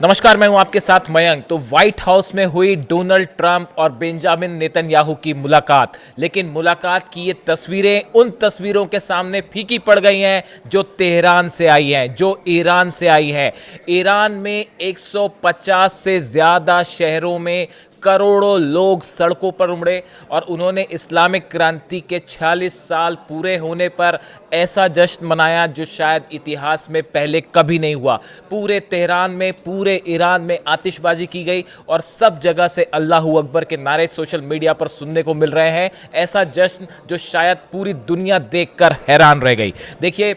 नमस्कार, मैं हूं आपके साथ मयंक। तो व्हाइट हाउस में हुई डोनाल्ड ट्रंप और बेंजामिन नेतन्याहू की मुलाकात, लेकिन मुलाकात की ये तस्वीरें उन तस्वीरों के सामने फीकी पड़ गई हैं जो तेहरान से आई हैं, जो ईरान से आई है। ईरान में 150 से ज़्यादा शहरों में करोड़ों लोग सड़कों पर उमड़े और उन्होंने इस्लामिक क्रांति के 46 साल पूरे होने पर ऐसा जश्न मनाया जो शायद इतिहास में पहले कभी नहीं हुआ। पूरे तेहरान में, पूरे ईरान में आतिशबाजी की गई और सब जगह से अल्लाहू अकबर के नारे सोशल मीडिया पर सुनने को मिल रहे हैं। ऐसा जश्न जो शायद पूरी दुनिया देखकर हैरान रह गई। देखिए,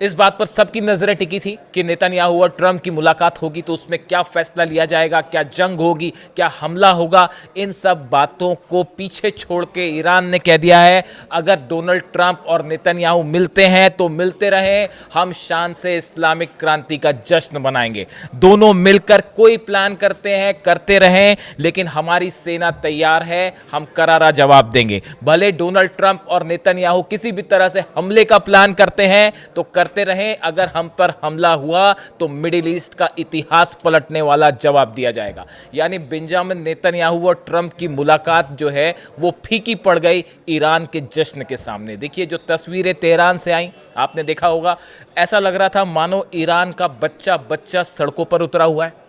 इस बात पर सबकी नजरें टिकी थी कि नेतन्याहू और ट्रंप की मुलाकात होगी तो उसमें क्या फैसला लिया जाएगा, क्या जंग होगी, क्या हमला होगा। इन सब बातों को पीछे छोड़ के ईरान ने कह दिया है, अगर डोनाल्ड ट्रंप और नेतन्याहू मिलते हैं तो मिलते रहें, हम शान से इस्लामिक क्रांति का जश्न मनाएंगे। दोनों मिलकर कोई प्लान करते हैं, करते रहें, लेकिन हमारी सेना तैयार है, हम करारा जवाब देंगे। भले डोनाल्ड ट्रंप और नेतन्याहू किसी भी तरह से हमले का प्लान करते हैं तो करते रहें, अगर हम पर हमला हुआ तो मिडिल ईस्ट का इतिहास पलटने वाला जवाब दिया जाएगा। यानी बेंजामिन नेतन्याहू और ट्रंप की मुलाकात जो है वो फीकी पड़ गई ईरान के जश्न के सामने। देखिए, जो तस्वीरें तेहरान से आई, आपने देखा होगा, ऐसा लग रहा था मानो ईरान का बच्चा बच्चा सड़कों पर उतरा हुआ है।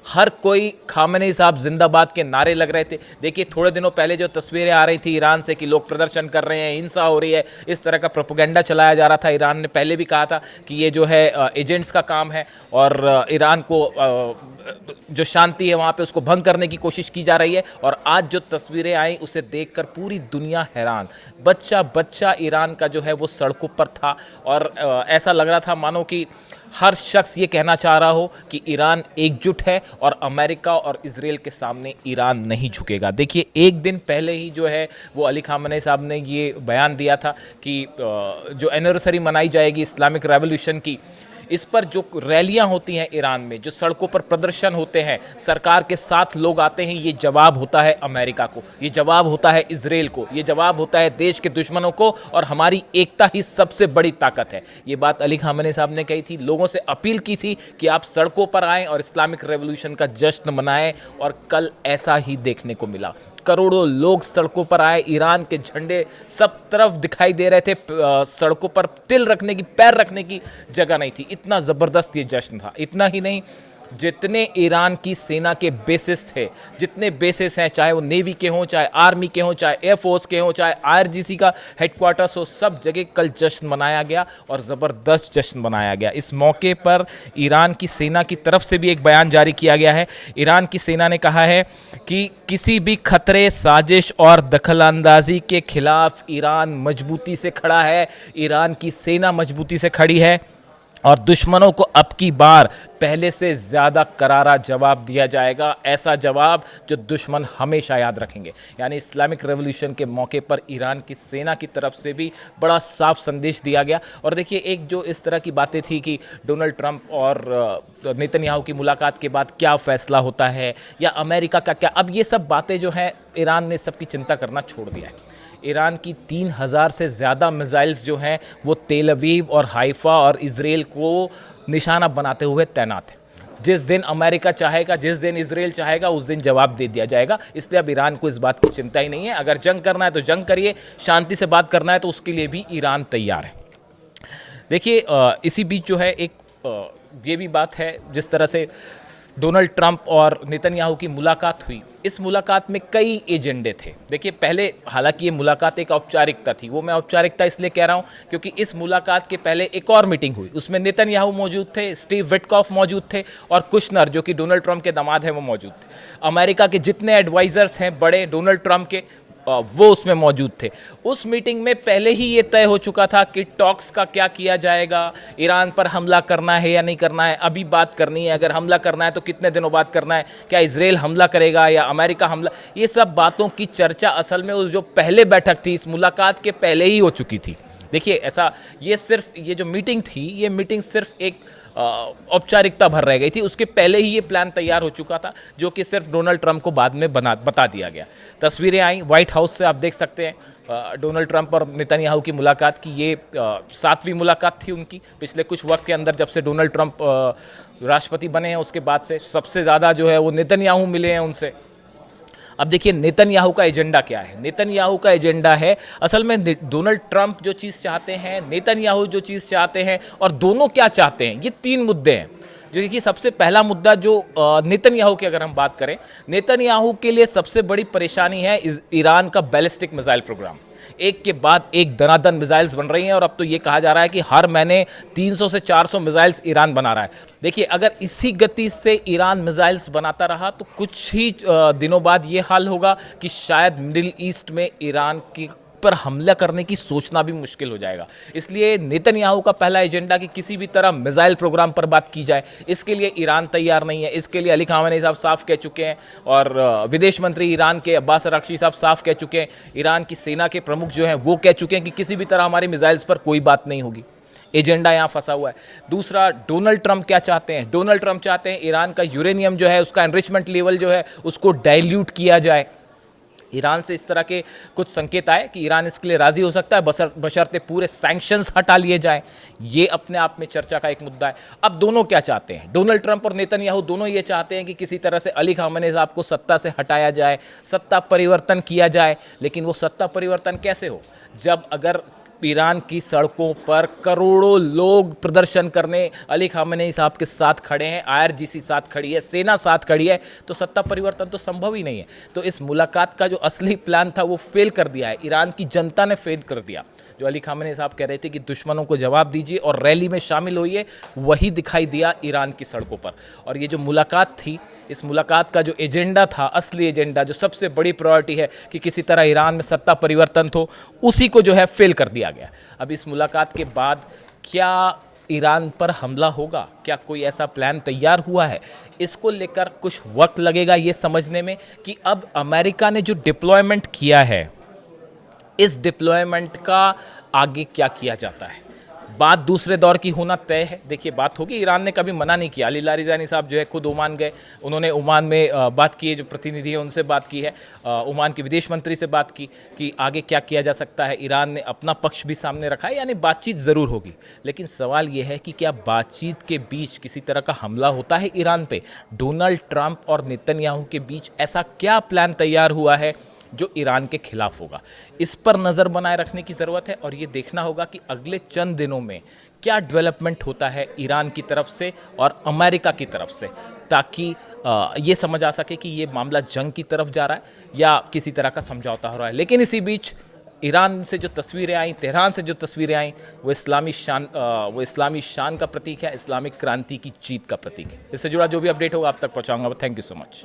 हर कोई खामेनी साहब जिंदाबाद के नारे लग रहे थे। देखिए, थोड़े दिनों पहले जो तस्वीरें आ रही थी ईरान से कि लोग प्रदर्शन कर रहे हैं, हिंसा हो रही है, इस तरह का प्रोपेगेंडा चलाया जा रहा था। ईरान ने पहले भी कहा था कि ये जो है एजेंट्स का काम है और ईरान को जो शांति है वहाँ पे उसको भंग करने की कोशिश की जा रही है। और आज जो तस्वीरें आई उसे देखकर पूरी दुनिया हैरान। बच्चा बच्चा ईरान का जो है वो सड़कों पर था और ऐसा लग रहा था मानो कि हर शख्स ये कहना चाह रहा हो कि ईरान एकजुट है और अमेरिका और इजराइल के सामने ईरान नहीं झुकेगा। देखिए, एक दिन पहले ही जो है वो अली खामेनी साहब ने ये बयान दिया था कि जो एनिवर्सरी मनाई जाएगी इस्लामिक रेवोल्यूशन की, इस पर जो रैलियां होती हैं ईरान में, जो सड़कों पर प्रदर्शन होते हैं, सरकार के साथ लोग आते हैं, ये जवाब होता है अमेरिका को, ये जवाब होता है इजराइल को, ये जवाब होता है देश के दुश्मनों को और हमारी एकता ही सबसे बड़ी ताकत है। ये बात अली खामेनी साहब ने कही थी, लोगों से अपील की थी कि आप सड़कों पर आएँ और इस्लामिक रेवोल्यूशन का जश्न मनाएं और कल ऐसा ही देखने को मिला। करोड़ों लोग सड़कों पर आए, ईरान के झंडे सब तरफ दिखाई दे रहे थे, सड़कों पर तिल रखने की, पैर रखने की जगह नहीं थी। इतना ज़बरदस्त ये जश्न था। इतना ही नहीं, जितने ईरान की सेना के बेसिस थे, जितने बेसिस हैं, चाहे वो नेवी के हों, चाहे आर्मी के हों, चाहे एयरफोर्स के हों, चाहे आईआरजीसी का हेडक्वार्टर्स हो, सब जगह कल जश्न मनाया गया और ज़बरदस्त जश्न मनाया गया। इस मौके पर ईरान की सेना की तरफ से भी एक बयान जारी किया गया है। ईरान की सेना ने कहा है कि किसी भी खतरे, साजिश और दखलंदाजी के खिलाफ ईरान मजबूती से खड़ा है, ईरान की सेना मजबूती से खड़ी है और दुश्मनों को अब की बार पहले से ज़्यादा करारा जवाब दिया जाएगा। ऐसा जवाब जो दुश्मन हमेशा याद रखेंगे। यानी इस्लामिक रेवोल्यूशन के मौके पर ईरान की सेना की तरफ से भी बड़ा साफ संदेश दिया गया। और देखिए, एक जो इस तरह की बातें थी कि डोनाल्ड ट्रंप और नेतन्याहू की मुलाकात के बाद क्या फ़ैसला होता है या अमेरिका का क्या, अब ये सब बातें जो हैं ईरान ने सबकी चिंता करना छोड़ दिया है। ईरान की 3000 से ज़्यादा मिसाइल्स जो हैं वो तेल अवीव और हाइफा और इजराइल को निशाना बनाते हुए तैनात है। जिस दिन अमेरिका चाहेगा, जिस दिन इजराइल चाहेगा, उस दिन जवाब दे दिया जाएगा। इसलिए अब ईरान को इस बात की चिंता ही नहीं है। अगर जंग करना है तो जंग करिए, शांति से बात करना है तो उसके लिए भी ईरान तैयार है। देखिए, इसी बीच जो है एक ये भी बात है, जिस तरह से डोनाल्ड ट्रंप और नेतन्याहू की मुलाकात हुई, इस मुलाकात में कई एजेंडे थे। देखिए, पहले हालांकि ये मुलाकात एक औपचारिकता थी, वो मैं औपचारिकता इसलिए कह रहा हूँ क्योंकि इस मुलाकात के पहले एक और मीटिंग हुई, उसमें नेतन्याहू मौजूद थे, स्टीव विटकॉफ मौजूद थे और कुशनर जो कि डोनाल्ड ट्रंप के दामाद हैं वो मौजूद थे। अमेरिका के जितने एडवाइजर्स हैं बड़े डोनाल्ड ट्रंप के, वो उसमें मौजूद थे। उस मीटिंग में पहले ही ये तय हो चुका था कि टॉक्स का क्या किया जाएगा, ईरान पर हमला करना है या नहीं करना है, अभी बात करनी है, अगर हमला करना है तो कितने दिनों बाद करना है, क्या इजराइल हमला करेगा या अमेरिका हमला, ये सब बातों की चर्चा असल में उस जो पहले बैठक थी इस मुलाकात के पहले ही हो चुकी थी। देखिए, ऐसा ये जो मीटिंग थी, ये मीटिंग सिर्फ एक औपचारिकता भर रह गई थी। उसके पहले ही ये प्लान तैयार हो चुका था जो कि सिर्फ डोनाल्ड ट्रंप को बाद में बता दिया गया। तस्वीरें आई व्हाइट हाउस से, आप देख सकते हैं डोनाल्ड ट्रंप और नेतन्याहू की मुलाकात की। ये 7वीं मुलाकात थी उनकी पिछले कुछ वक्त के अंदर, जब से डोनाल्ड ट्रंप राष्ट्रपति बने हैं उसके बाद से सबसे ज़्यादा जो है वो नेतन्याहू मिले हैं उनसे। अब देखिए नेतन्याहू का एजेंडा क्या है। नेतन्याहू का एजेंडा है असल में डोनाल्ड ट्रंप जो चीज़ चाहते हैं, नेतन्याहू जो चीज़ चाहते हैं, और दोनों क्या चाहते हैं, ये 3 मुद्दे हैं। जो कि सबसे पहला मुद्दा जो नेतन्याहू की अगर हम बात करें, नेतन्याहू के लिए सबसे बड़ी परेशानी है ईरान का बैलिस्टिक मिसाइल प्रोग्राम। एक के बाद एक दनादन मिसाइल्स बन रही हैं और अब तो ये कहा जा रहा है कि हर महीने 300 से 400 मिसाइल्स ईरान बना रहा है। देखिए अगर इसी गति से ईरान मिसाइल्स बनाता रहा तो कुछ ही दिनों बाद ये हाल होगा कि शायद मिडिल ईस्ट में ईरान की पर हमला करने की सोचना भी मुश्किल हो जाएगा। इसलिए नेतन्याहू का पहला एजेंडा कि किसी भी तरह मिसाइल प्रोग्राम पर बात की जाए, इसके लिए ईरान तैयार नहीं है। इसके लिए अली खामेनी साहब साफ कह चुके हैं और विदेश मंत्री ईरान के अब्बास अरागची साहब साफ कह चुके हैं। ईरान की सेना के प्रमुख जो हैं वो कह चुके हैं कि किसी भी तरह हमारी मिसाइल्स पर कोई बात नहीं होगी। एजेंडा यहाँ फंसा हुआ है। दूसरा, डोनाल्ड ट्रंप क्या चाहते हैं? डोनाल्ड ट्रंप चाहते हैं ईरान का यूरेनियम जो है उसका एनरिचमेंट लेवल जो है उसको डाइल्यूट किया जाए। ईरान से इस तरह के कुछ संकेत आए कि ईरान इसके लिए राजी हो सकता है बशर्ते पूरे सैंक्शंस हटा लिए जाएं। ये अपने आप में चर्चा का एक मुद्दा है। अब दोनों क्या चाहते हैं? डोनाल्ड ट्रंप और नेतन्याहू दोनों ये चाहते हैं कि किसी तरह से अली खामेनी साहब को सत्ता से हटाया जाए, सत्ता परिवर्तन किया जाए। लेकिन वो सत्ता परिवर्तन कैसे हो जब अगर ईरान की सड़कों पर करोड़ों लोग प्रदर्शन करने अली खामेनी साहब के साथ खड़े हैं, आईआरजीसी साथ खड़ी है, सेना साथ खड़ी है, तो सत्ता परिवर्तन तो संभव ही नहीं है। तो इस मुलाकात का जो असली प्लान था वो फेल कर दिया है, ईरान की जनता ने फेल कर दिया। जो अली खामेनी साहब कह रहे थे कि दुश्मनों को जवाब दीजिए और रैली में शामिल होइए, वही दिखाई दिया ईरान की सड़कों पर। और ये जो मुलाकात थी, इस मुलाकात का जो एजेंडा था, असली एजेंडा जो सबसे बड़ी प्रायोरिटी है कि किसी तरह ईरान में सत्ता परिवर्तन हो, उसी को जो है फेल कर दिया गया। अब इस मुलाकात के बाद क्या ईरान पर हमला होगा? क्या कोई ऐसा प्लान तैयार हुआ है? इसको लेकर कुछ वक्त लगेगा ये समझने में कि अब अमेरिका ने जो डिप्लॉयमेंट किया है, इस डिप्लॉयमेंट का आगे क्या किया जाता है। बात दूसरे दौर की होना तय है। देखिए बात होगी, ईरान ने कभी मना नहीं किया। अली लारिजानी साहब जो है खुद ओमान गए, उन्होंने ओमान में बात की है, जो प्रतिनिधि है उनसे बात की है, ओमान के विदेश मंत्री से बात की कि आगे क्या किया जा सकता है। ईरान ने अपना पक्ष भी सामने रखा है, यानी बातचीत ज़रूर होगी। लेकिन सवाल ये है कि क्या बातचीत के बीच किसी तरह का हमला होता है ईरान पे? डोनाल्ड ट्रंप और नेतन्याहू के बीच ऐसा क्या प्लान तैयार हुआ है जो ईरान के खिलाफ होगा? इस पर नज़र बनाए रखने की ज़रूरत है और ये देखना होगा कि अगले चंद दिनों में क्या डेवलपमेंट होता है ईरान की तरफ से और अमेरिका की तरफ से, ताकि ये समझ आ सके कि ये मामला जंग की तरफ जा रहा है या किसी तरह का समझौता हो रहा है। लेकिन इसी बीच ईरान से जो तस्वीरें आई, तेहरान से जो तस्वीरें आई, वो इस्लामी शान का प्रतीक है, इस्लामिक क्रांति की जीत का प्रतीक है। इससे जुड़ा जो भी अपडेट होगा आप तक पहुँचाऊँगा। Thank you so much.